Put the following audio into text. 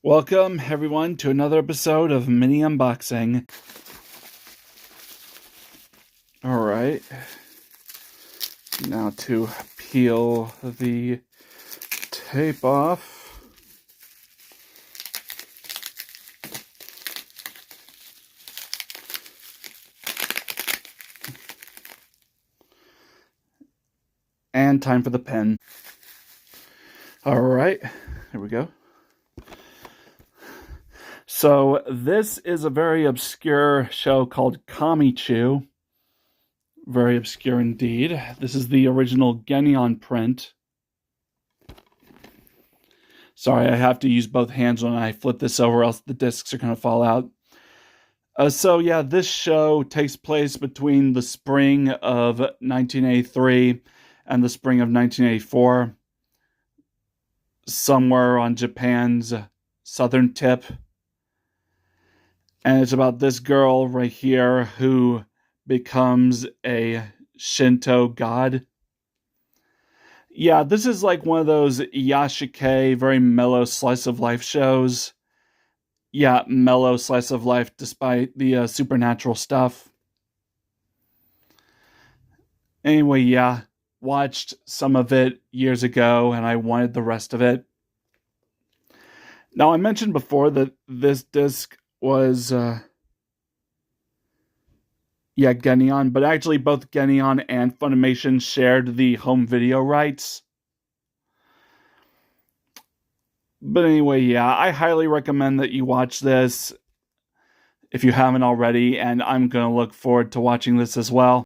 Welcome, everyone, to another episode of Mini Unboxing. Alright, now to peel the tape off. And time for the pen. Alright, here we go. So, this is a very obscure show called KaniChu. Very obscure indeed. This is the original Geneon print. Sorry, I have to use both hands when I flip this over, else the discs are going to fall out. This show takes place between the spring of 1983 and the spring of 1984. Somewhere on Japan's southern tip. And it's about this girl right here who becomes a Shinto god. Yeah, this is like one of those yashike, very mellow slice of life shows. Yeah, mellow slice of life despite the supernatural stuff. Anyway, yeah, watched some of it years ago and I wanted the rest of it. Now, I mentioned before that this disc was Geneon, but actually both Geneon and Funimation shared the home video rights. But anyway, yeah, I highly recommend that you watch this if you haven't already, and I'm going to look forward to watching this as well.